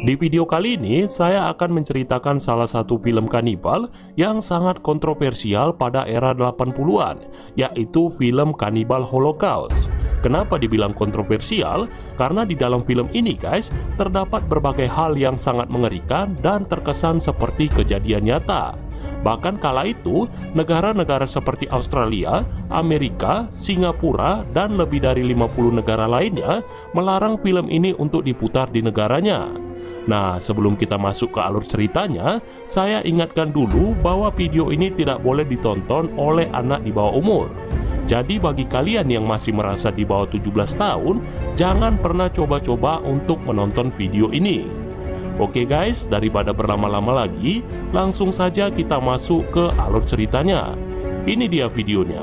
Di video kali ini, saya akan menceritakan salah satu film kanibal yang sangat kontroversial pada era 80-an, yaitu film Cannibal Holocaust. Kenapa dibilang kontroversial? Karena di dalam film ini guys, terdapat berbagai hal yang sangat mengerikan dan terkesan seperti kejadian nyata. Bahkan kala itu, negara-negara seperti Australia, Amerika, Singapura, dan lebih dari 50 negara lainnya melarang film ini untuk diputar di negaranya. Nah, sebelum kita masuk ke alur ceritanya, saya ingatkan dulu bahwa video ini tidak boleh ditonton oleh anak di bawah umur. Jadi bagi kalian yang masih merasa di bawah 17 tahun, jangan pernah coba-coba untuk menonton video ini. Oke guys, daripada berlama-lama lagi, langsung saja kita masuk ke alur ceritanya. Ini dia videonya.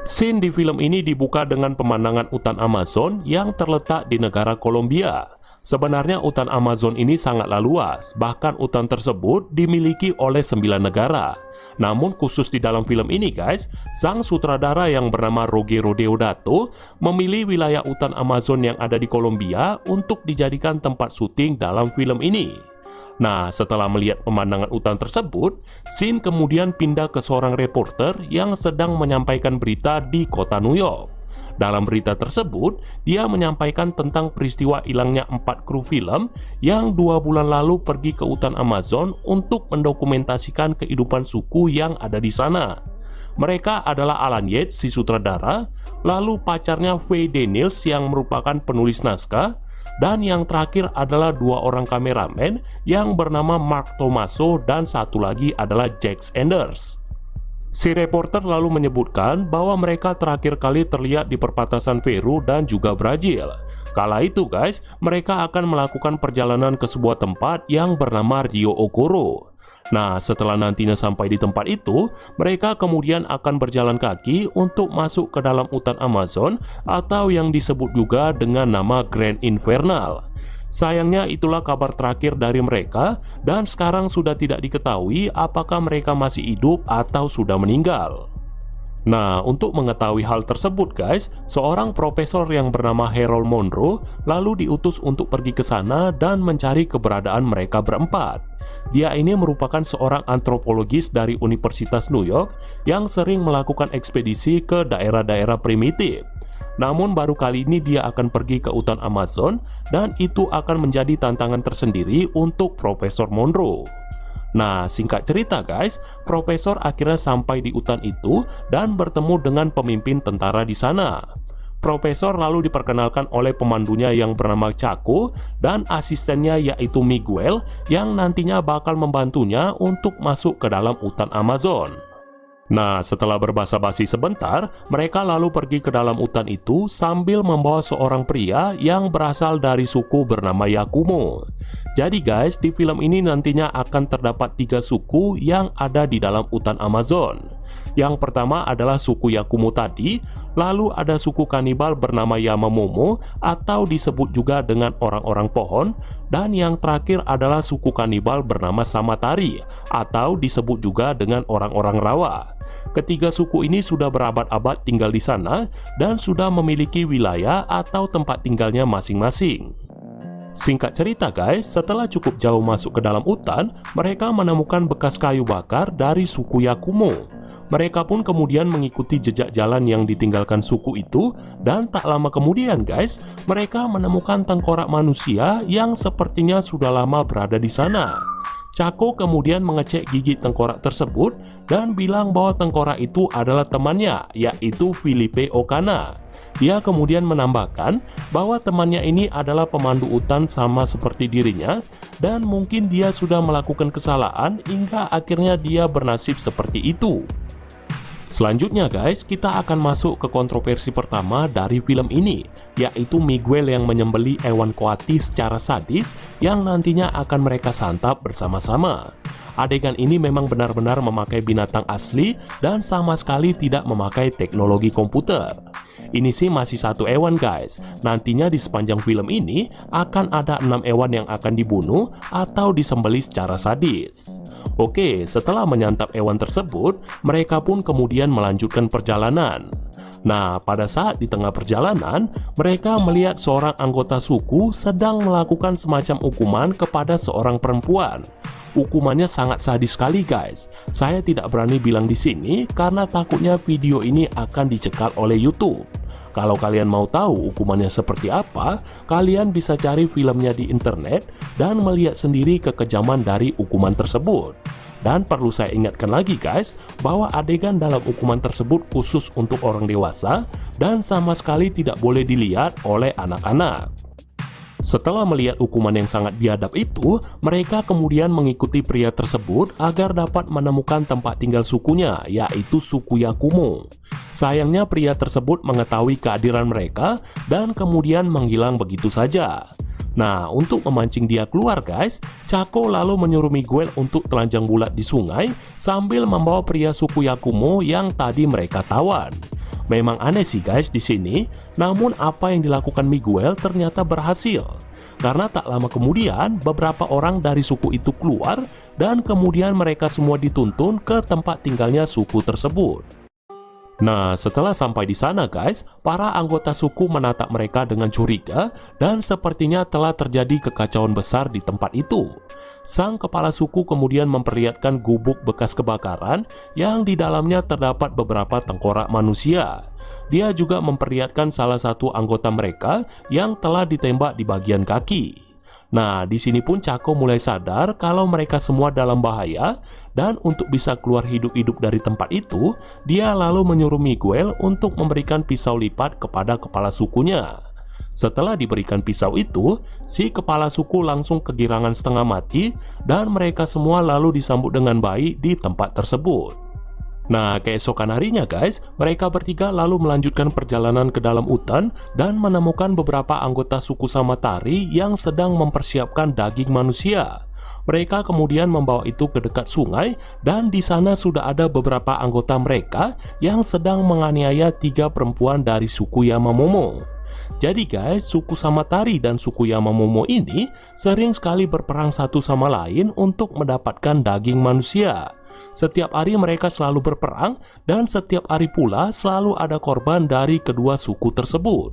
Scene di film ini dibuka dengan pemandangan hutan Amazon yang terletak di negara Kolombia. Sebenarnya hutan Amazon ini sangatlah luas, bahkan hutan tersebut dimiliki oleh 9 negara. Namun khusus di dalam film ini guys, sang sutradara yang bernama Rogero Deodato memilih wilayah hutan Amazon yang ada di Kolombia untuk dijadikan tempat syuting dalam film ini. Nah, setelah melihat pemandangan hutan tersebut, scene kemudian pindah ke seorang reporter yang sedang menyampaikan berita di kota New York. Dalam berita tersebut, dia menyampaikan tentang peristiwa hilangnya 4 kru film yang 2 bulan lalu pergi ke hutan Amazon untuk mendokumentasikan kehidupan suku yang ada di sana. Mereka adalah Alan Yates, si sutradara, lalu pacarnya Faye Daniels yang merupakan penulis naskah, dan yang terakhir adalah 2 orang kameramen yang bernama Mark Tomaso dan satu lagi adalah Jack Anders. Si reporter lalu menyebutkan bahwa mereka terakhir kali terlihat di perbatasan Peru dan juga Brazil. Kala itu guys, mereka akan melakukan perjalanan ke sebuah tempat yang bernama Rio Ocoro. Nah, setelah nantinya sampai di tempat itu, mereka kemudian akan berjalan kaki untuk masuk ke dalam hutan Amazon atau yang disebut juga dengan nama Grand Infernal. Sayangnya itulah kabar terakhir dari mereka dan sekarang sudah tidak diketahui apakah mereka masih hidup atau sudah meninggal. Nah, untuk mengetahui hal tersebut guys, seorang profesor yang bernama Harold Monroe lalu diutus untuk pergi ke sana dan mencari keberadaan mereka berempat. Dia ini merupakan seorang antropologis dari Universitas New York yang sering melakukan ekspedisi ke daerah-daerah primitif. Namun baru kali ini dia akan pergi ke hutan Amazon dan itu akan menjadi tantangan tersendiri untuk Profesor Monroe. Nah, singkat cerita guys, Profesor akhirnya sampai di hutan itu dan bertemu dengan pemimpin tentara di sana. Profesor lalu diperkenalkan oleh pemandunya yang bernama Chaco dan asistennya yaitu Miguel yang nantinya bakal membantunya untuk masuk ke dalam hutan Amazon. Nah, setelah berbasa-basi sebentar, mereka lalu pergi ke dalam hutan itu sambil membawa seorang pria yang berasal dari suku bernama Yakumo. Jadi guys, di film ini nantinya akan terdapat 3 suku yang ada di dalam hutan Amazon. Yang pertama adalah suku Yakumo tadi, lalu ada suku kanibal bernama Yamamomo atau disebut juga dengan orang-orang pohon, dan yang terakhir adalah suku kanibal bernama Samatari atau disebut juga dengan orang-orang rawa. Ketiga suku ini sudah berabad-abad tinggal di sana dan sudah memiliki wilayah atau tempat tinggalnya masing-masing. Singkat cerita guys, setelah cukup jauh masuk ke dalam hutan, mereka menemukan bekas kayu bakar dari suku Yakumo. Mereka pun kemudian mengikuti jejak jalan yang ditinggalkan suku itu dan tak lama kemudian guys, mereka menemukan tengkorak manusia yang sepertinya sudah lama berada di sana. Chaco kemudian mengecek gigi tengkorak tersebut dan bilang bahwa tengkorak itu adalah temannya, yaitu Felipe Ocana. Dia kemudian menambahkan bahwa temannya ini adalah pemandu hutan sama seperti dirinya dan mungkin dia sudah melakukan kesalahan hingga akhirnya dia bernasib seperti itu. Selanjutnya guys, kita akan masuk ke kontroversi pertama dari film ini, yaitu Miguel yang menyembelih hewan koati secara sadis yang nantinya akan mereka santap bersama-sama. Adegan ini memang benar-benar memakai binatang asli dan sama sekali tidak memakai teknologi komputer. Ini sih masih satu hewan guys. Nantinya di sepanjang film ini akan ada 6 hewan yang akan dibunuh atau disembelih secara sadis. Oke, setelah menyantap hewan tersebut, mereka pun kemudian melanjutkan perjalanan. Nah, pada saat di tengah perjalanan, mereka melihat seorang anggota suku sedang melakukan semacam hukuman kepada seorang perempuan. Hukumannya sangat sadis sekali guys. Saya tidak berani bilang di sini karena takutnya video ini akan dicekal oleh YouTube. Kalau kalian mau tahu hukumannya seperti apa, kalian bisa cari filmnya di internet dan melihat sendiri kekejaman dari hukuman tersebut. Dan perlu saya ingatkan lagi guys, bahwa adegan dalam hukuman tersebut khusus untuk orang dewasa dan sama sekali tidak boleh dilihat oleh anak-anak. Setelah melihat hukuman yang sangat biadab itu, mereka kemudian mengikuti pria tersebut agar dapat menemukan tempat tinggal sukunya, yaitu suku Yakumo. Sayangnya pria tersebut mengetahui kehadiran mereka dan kemudian menghilang begitu saja. Nah, untuk memancing dia keluar guys, Chaco lalu menyuruh Miguel untuk telanjang bulat di sungai sambil membawa pria suku Yakumo yang tadi mereka tawan. Memang aneh sih guys di sini, namun apa yang dilakukan Miguel ternyata berhasil. Karena tak lama kemudian, beberapa orang dari suku itu keluar dan kemudian mereka semua dituntun ke tempat tinggalnya suku tersebut. Nah, setelah sampai di sana guys, para anggota suku menatap mereka dengan curiga dan sepertinya telah terjadi kekacauan besar di tempat itu. Sang kepala suku kemudian memperlihatkan gubuk bekas kebakaran yang di dalamnya terdapat beberapa tengkorak manusia. Dia juga memperlihatkan salah satu anggota mereka yang telah ditembak di bagian kaki. Nah, di sini pun Chaco mulai sadar kalau mereka semua dalam bahaya dan untuk bisa keluar hidup-hidup dari tempat itu, dia lalu menyuruh Miguel untuk memberikan pisau lipat kepada kepala sukunya. Setelah diberikan pisau itu, si kepala suku langsung kegirangan setengah mati dan mereka semua lalu disambut dengan baik di tempat tersebut. Nah, keesokan harinya guys, mereka bertiga lalu melanjutkan perjalanan ke dalam hutan dan menemukan beberapa anggota suku Samatari yang sedang mempersiapkan daging manusia. Mereka kemudian membawa itu ke dekat sungai dan di sana sudah ada beberapa anggota mereka yang sedang menganiaya 3 perempuan dari suku Yamamomo. Jadi guys, suku Samatari dan suku Yamamomo ini sering sekali berperang satu sama lain untuk mendapatkan daging manusia. Setiap hari mereka selalu berperang dan setiap hari pula selalu ada korban dari kedua suku tersebut.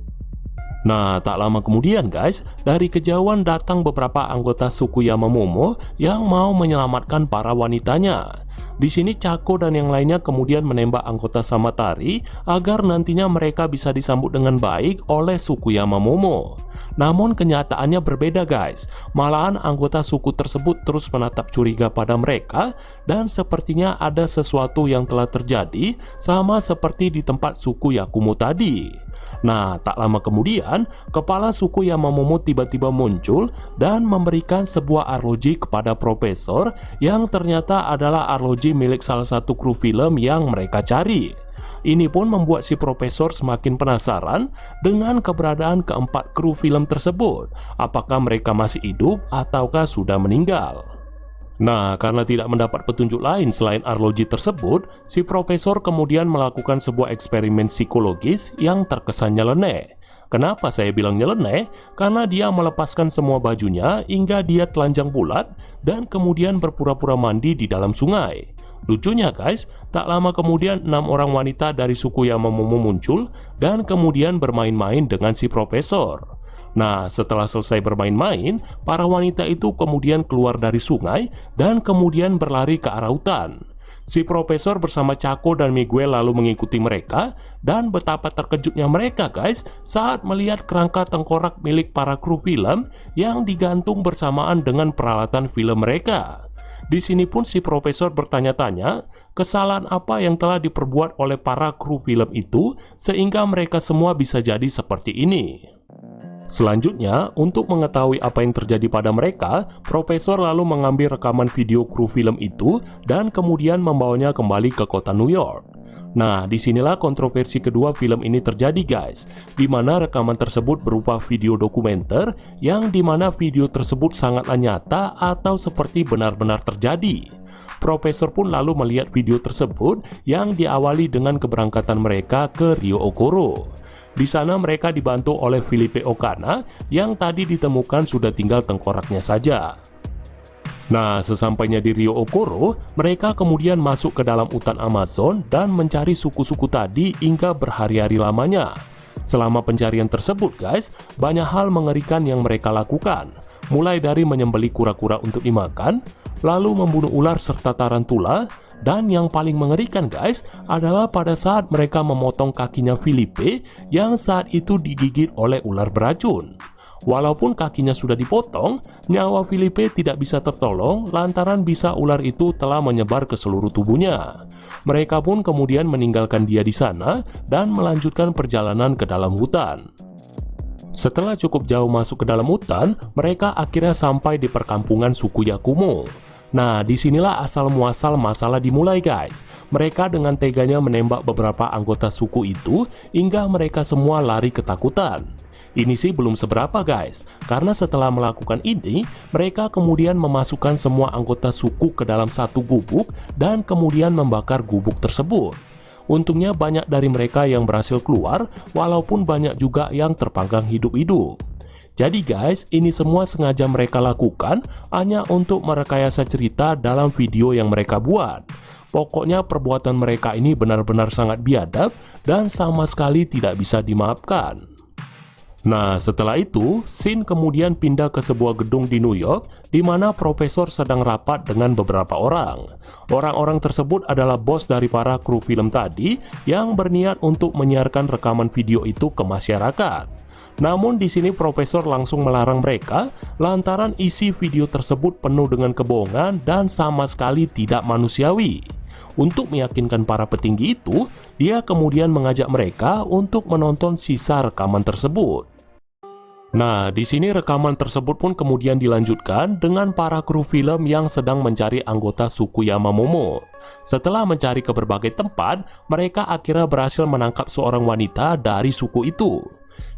Nah, tak lama kemudian guys, dari kejauhan datang beberapa anggota suku Yamamomo yang mau menyelamatkan para wanitanya. Di sini Chaco dan yang lainnya kemudian menembak anggota Samatari agar nantinya mereka bisa disambut dengan baik oleh suku Yamamomo. Namun kenyataannya berbeda guys. Malahan anggota suku tersebut terus menatap curiga pada mereka dan sepertinya ada sesuatu yang telah terjadi sama seperti di tempat suku Yakumo tadi. Nah, tak lama kemudian, kepala suku Yamamomo tiba-tiba muncul dan memberikan sebuah arloji kepada profesor yang ternyata adalah arloji milik salah satu kru film yang mereka cari. Ini pun membuat si profesor semakin penasaran dengan keberadaan keempat kru film tersebut. Apakah mereka masih hidup ataukah sudah meninggal? Nah, karena tidak mendapat petunjuk lain selain arloji tersebut, si profesor kemudian melakukan sebuah eksperimen psikologis yang terkesan nyeleneh. Kenapa saya bilang nyeleneh? Karena dia melepaskan semua bajunya hingga dia telanjang bulat dan kemudian berpura-pura mandi di dalam sungai. Lucunya guys, tak lama kemudian 6 orang wanita dari suku Yamamomo muncul dan kemudian bermain-main dengan si profesor. Nah, setelah selesai bermain-main, para wanita itu kemudian keluar dari sungai dan kemudian berlari ke arah hutan. Si profesor bersama Chaco dan Miguel lalu mengikuti mereka dan betapa terkejutnya mereka guys saat melihat kerangka tengkorak milik para kru film yang digantung bersamaan dengan peralatan film mereka. Di sini pun si profesor bertanya-tanya kesalahan apa yang telah diperbuat oleh para kru film itu sehingga mereka semua bisa jadi seperti ini. Selanjutnya, untuk mengetahui apa yang terjadi pada mereka, profesor lalu mengambil rekaman video kru film itu dan kemudian membawanya kembali ke kota New York. Nah, disinilah kontroversi kedua film ini terjadi guys, di mana rekaman tersebut berupa video dokumenter yang dimana video tersebut sangatlah nyata atau seperti benar-benar terjadi. Profesor pun lalu melihat video tersebut yang diawali dengan keberangkatan mereka ke Ryokoro. Di sana mereka dibantu oleh Felipe Okana yang tadi ditemukan sudah tinggal tengkoraknya saja. Nah, sesampainya di Rio Okoro, mereka kemudian masuk ke dalam hutan Amazon dan mencari suku-suku tadi hingga berhari-hari lamanya. Selama pencarian tersebut guys, banyak hal mengerikan yang mereka lakukan. Mulai dari menyembelih kura-kura untuk dimakan, lalu membunuh ular serta tarantula, dan yang paling mengerikan guys adalah pada saat mereka memotong kakinya Filipe yang saat itu digigit oleh ular beracun. Walaupun kakinya sudah dipotong, nyawa Filipe tidak bisa tertolong lantaran bisa ular itu telah menyebar ke seluruh tubuhnya. Mereka pun kemudian meninggalkan dia di sana dan melanjutkan perjalanan ke dalam hutan. Setelah cukup jauh masuk ke dalam hutan, mereka akhirnya sampai di perkampungan suku Yakumo. Nah, disinilah asal-muasal masalah dimulai guys. Mereka dengan teganya menembak beberapa anggota suku itu hingga mereka semua lari ketakutan. Ini sih belum seberapa guys, karena setelah melakukan ini, mereka kemudian memasukkan semua anggota suku ke dalam satu gubuk dan kemudian membakar gubuk tersebut. Untungnya banyak dari mereka yang berhasil keluar, walaupun banyak juga yang terpanggang hidup-hidup. Jadi guys, ini semua sengaja mereka lakukan hanya untuk merekayasa cerita dalam video yang mereka buat. Pokoknya perbuatan mereka ini benar-benar sangat biadab dan sama sekali tidak bisa dimaafkan. Nah, setelah itu, Shin kemudian pindah ke sebuah gedung di New York, di mana profesor sedang rapat dengan beberapa orang. Orang-orang tersebut adalah bos dari para kru film tadi, yang berniat untuk menyiarkan rekaman video itu ke masyarakat. Namun di sini profesor langsung melarang mereka, lantaran isi video tersebut penuh dengan kebohongan dan sama sekali tidak manusiawi. Untuk meyakinkan para petinggi itu, dia kemudian mengajak mereka untuk menonton sisa rekaman tersebut. Nah, di sini rekaman tersebut pun kemudian dilanjutkan dengan para kru film yang sedang mencari anggota suku Yamamomo. Setelah mencari ke berbagai tempat, mereka akhirnya berhasil menangkap seorang wanita dari suku itu.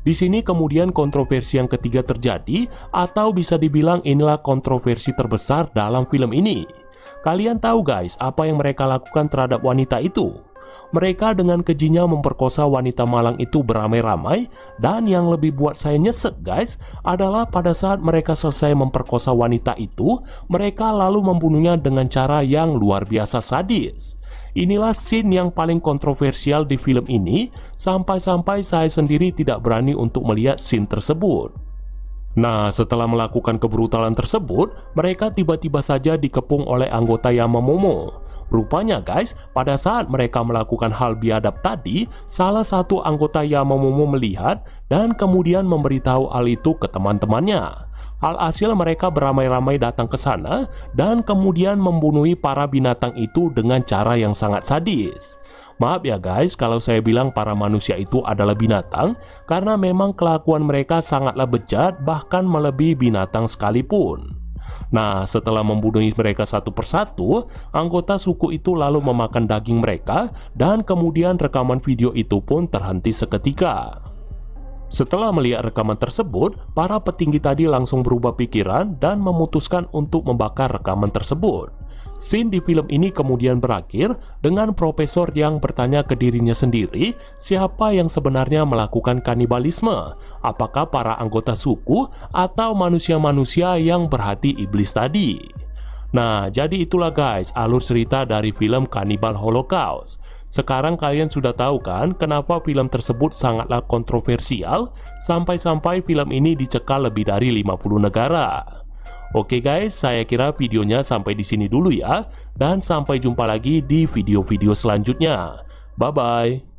Di sini kemudian kontroversi yang ketiga terjadi, atau bisa dibilang inilah kontroversi terbesar dalam film ini. Kalian tahu guys, apa yang mereka lakukan terhadap wanita itu? Mereka dengan kejinya memperkosa wanita malang itu beramai-ramai, dan yang lebih buat saya nyesek guys, adalah pada saat mereka selesai memperkosa wanita itu, mereka lalu membunuhnya dengan cara yang luar biasa sadis. Inilah scene yang paling kontroversial di film ini, sampai-sampai saya sendiri tidak berani untuk melihat scene tersebut. Nah, setelah melakukan kebrutalan tersebut, mereka tiba-tiba saja dikepung oleh anggota Yamamomo. Rupanya guys, pada saat mereka melakukan hal biadab tadi, salah satu anggota Yamamomo melihat dan kemudian memberitahu hal itu ke teman-temannya. Alhasil mereka beramai-ramai datang ke sana dan kemudian membunuhi para binatang itu dengan cara yang sangat sadis. Maaf ya guys kalau saya bilang para manusia itu adalah binatang, karena memang kelakuan mereka sangatlah bejat, bahkan melebihi binatang sekalipun. Nah, setelah membunuh mereka satu persatu, anggota suku itu lalu memakan daging mereka, dan kemudian rekaman video itu pun terhenti seketika. Setelah melihat rekaman tersebut, para petinggi tadi langsung berubah pikiran dan memutuskan untuk membakar rekaman tersebut. Scene di film ini kemudian berakhir dengan profesor yang bertanya ke dirinya sendiri siapa yang sebenarnya melakukan kanibalisme, apakah para anggota suku atau manusia-manusia yang berhati iblis tadi. Nah, jadi itulah guys alur cerita dari film Cannibal Holocaust. Sekarang kalian sudah tahu kan kenapa film tersebut sangatlah kontroversial sampai-sampai film ini dicekal lebih dari 50 negara. Oke guys, saya kira videonya sampai di sini dulu ya, dan sampai jumpa lagi di video-video selanjutnya. Bye-bye.